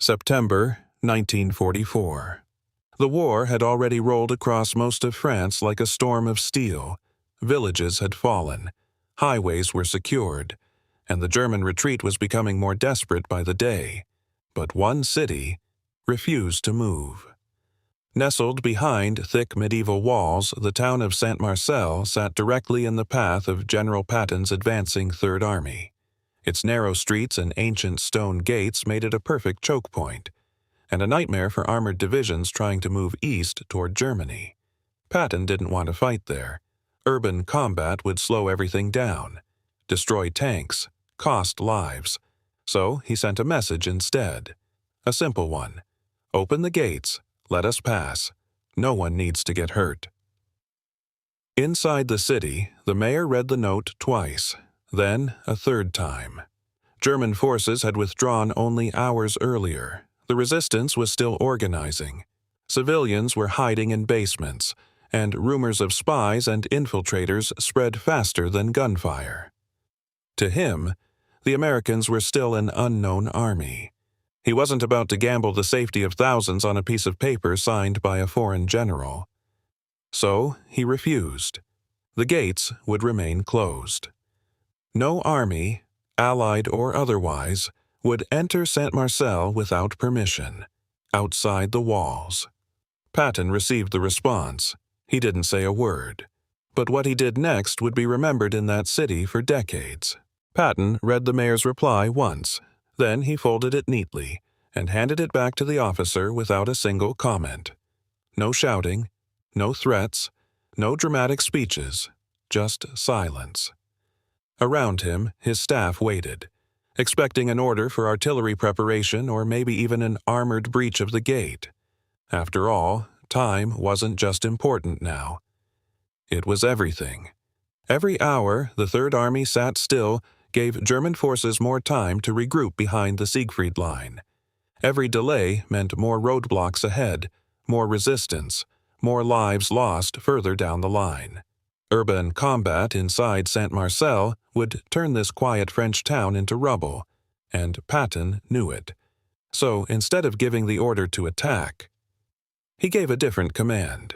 September 1944. The war had already rolled across most of France like a storm of steel. Villages had fallen, highways were secured, and the German retreat was becoming more desperate by the day. But one city refused to move. Nestled behind thick medieval walls, the town of Saint-Marcel sat directly in the path of General Patton's advancing Third Army. Its narrow streets and ancient stone gates made it a perfect choke point, and a nightmare for armored divisions trying to move east toward Germany. Patton didn't want to fight there. Urban combat would slow everything down, destroy tanks, cost lives. So he sent a message instead. A simple one. Open the gates, let us pass. No one needs to get hurt. Inside the city, the mayor read the note twice, then a third time. German forces had withdrawn only hours earlier. The resistance was still organizing. Civilians were hiding in basements, and rumors of spies and infiltrators spread faster than gunfire. To him, the Americans were still an unknown army. He wasn't about to gamble the safety of thousands on a piece of paper signed by a foreign general. So he refused. The gates would remain closed. No army, allied or otherwise, would enter Saint-Marcel without permission, outside the walls. Patton received the response. He didn't say a word. But what he did next would be remembered in that city for decades. Patton read the mayor's reply once. Then he folded it neatly and handed it back to the officer without a single comment. No shouting, no threats, no dramatic speeches, just silence. Around him, his staff waited, expecting an order for artillery preparation or maybe even an armored breach of the gate. After all, time wasn't just important now. It was everything. Every hour the Third Army sat still gave German forces more time to regroup behind the Siegfried Line. Every delay meant more roadblocks ahead, more resistance, more lives lost further down the line. Urban combat inside Saint-Marcel would turn this quiet French town into rubble, and Patton knew it. So instead of giving the order to attack, he gave a different command.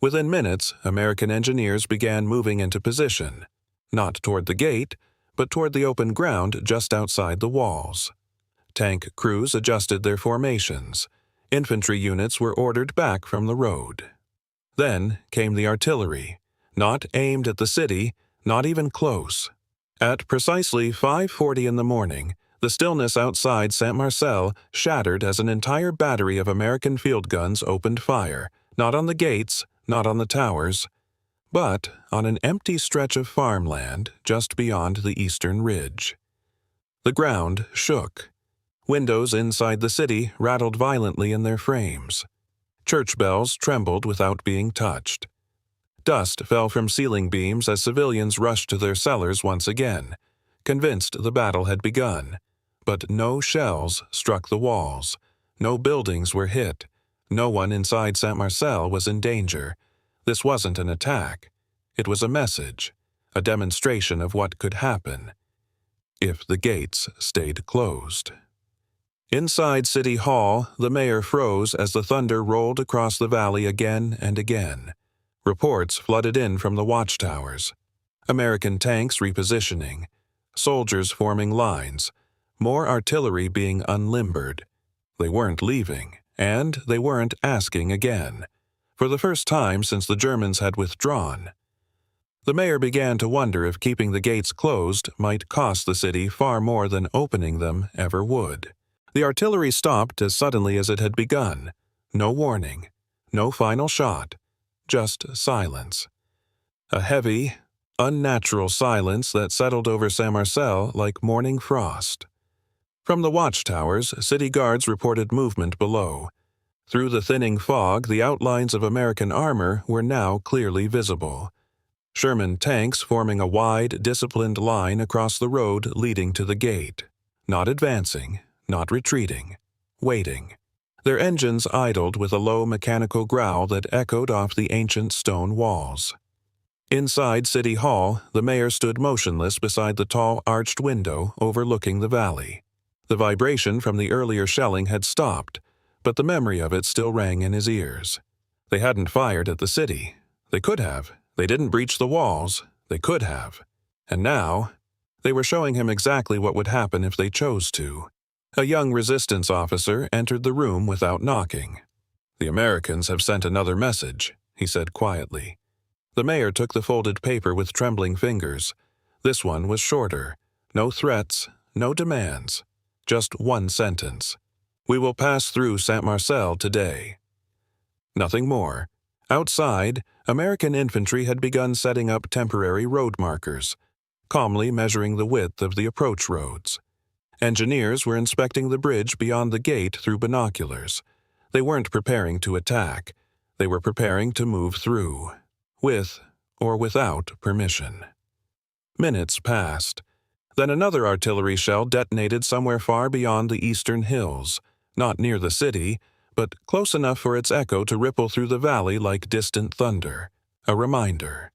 Within minutes, American engineers began moving into position, not toward the gate, but toward the open ground just outside the walls. Tank crews adjusted their formations. Infantry units were ordered back from the road. Then came the artillery, not aimed at the city, not even close. At precisely 5:40 in the morning, the stillness outside Saint-Marcel shattered as an entire battery of American field guns opened fire, not on the gates, not on the towers, but on an empty stretch of farmland just beyond the eastern ridge. The ground shook. Windows inside the city rattled violently in their frames. Church bells trembled without being touched. Dust fell from ceiling beams as civilians rushed to their cellars once again, convinced the battle had begun. But no shells struck the walls. No buildings were hit. No one inside Saint-Marcel was in danger. This wasn't an attack. It was a message, a demonstration of what could happen if the gates stayed closed. Inside City Hall, the mayor froze as the thunder rolled across the valley again and again. Reports flooded in from the watchtowers. American tanks repositioning, soldiers forming lines, more artillery being unlimbered. They weren't leaving, and they weren't asking again, for the first time since the Germans had withdrawn. The mayor began to wonder if keeping the gates closed might cost the city far more than opening them ever would. The artillery stopped as suddenly as it had begun. No warning, no final shot, just silence. A heavy, unnatural silence that settled over Saint-Marcel like morning frost. From the watchtowers, city guards reported movement below. Through the thinning fog, the outlines of American armor were now clearly visible. Sherman tanks forming a wide, disciplined line across the road leading to the gate. Not advancing, not retreating, waiting. Their engines idled with a low mechanical growl that echoed off the ancient stone walls. Inside City Hall, the mayor stood motionless beside the tall arched window overlooking the valley. The vibration from the earlier shelling had stopped, but the memory of it still rang in his ears. They hadn't fired at the city. They could have. They didn't breach the walls. They could have. And now, they were showing him exactly what would happen if they chose to. A young resistance officer entered the room without knocking. "The Americans have sent another message," he said quietly. The mayor took the folded paper with trembling fingers. This one was shorter. No threats, no demands. Just one sentence. "We will pass through Saint-Marcel today." Nothing more. Outside, American infantry had begun setting up temporary road markers, calmly measuring the width of the approach roads. Engineers were inspecting the bridge beyond the gate through binoculars. They weren't preparing to attack. They were preparing to move through, with or without permission. Minutes passed. Then another artillery shell detonated somewhere far beyond the eastern hills, not near the city, but close enough for its echo to ripple through the valley like distant thunder. A reminder.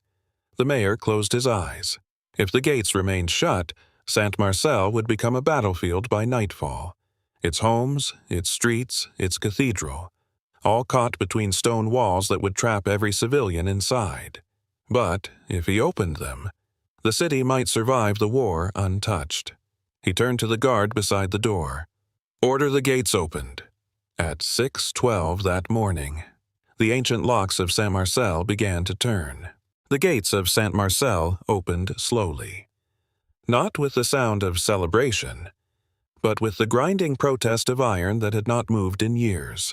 The mayor closed his eyes. If the gates remained shut, Saint-Marcel would become a battlefield by nightfall. Its homes, its streets, its cathedral, all caught between stone walls that would trap every civilian inside. But if he opened them, the city might survive the war untouched. He turned to the guard beside the door. "Order the gates opened." At 6:12 that morning, the ancient locks of Saint-Marcel began to turn. The gates of Saint-Marcel opened slowly. Not with the sound of celebration, but with the grinding protest of iron that had not moved in years.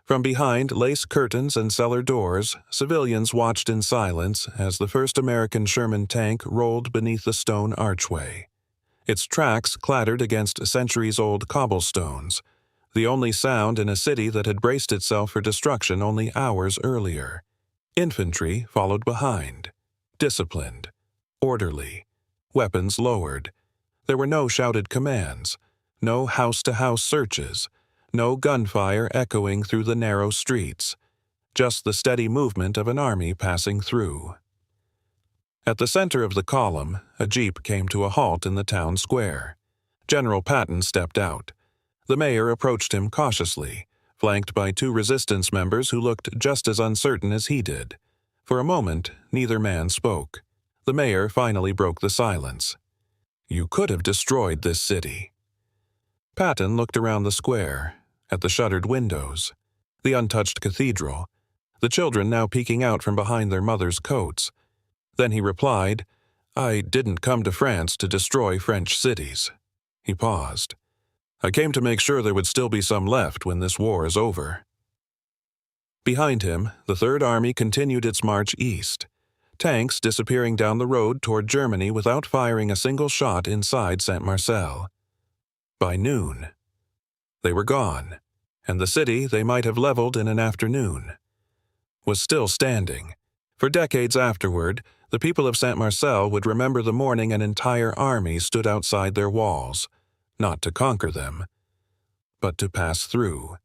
From behind lace curtains and cellar doors, civilians watched in silence as the first American Sherman tank rolled beneath the stone archway. Its tracks clattered against centuries-old cobblestones, the only sound in a city that had braced itself for destruction only hours earlier. Infantry followed behind, disciplined, orderly, weapons lowered. There were no shouted commands, no house-to-house searches, no gunfire echoing through the narrow streets, just the steady movement of an army passing through. At the center of the column, a jeep came to a halt in the town square. General Patton stepped out. The mayor approached him cautiously, flanked by two resistance members who looked just as uncertain as he did. For a moment, neither man spoke. The mayor finally broke the silence. "You could have destroyed this city." Patton looked around the square, at the shuttered windows, the untouched cathedral, the children now peeking out from behind their mothers' coats. Then he replied, "I didn't come to France to destroy French cities." He paused. "I came to make sure there would still be some left when this war is over." Behind him, the Third Army continued its march east, tanks disappearing down the road toward Germany without firing a single shot inside Saint-Marcel. By noon, they were gone, and the city they might have leveled in an afternoon was still standing. For decades afterward, the people of Saint-Marcel would remember the morning an entire army stood outside their walls, not to conquer them, but to pass through.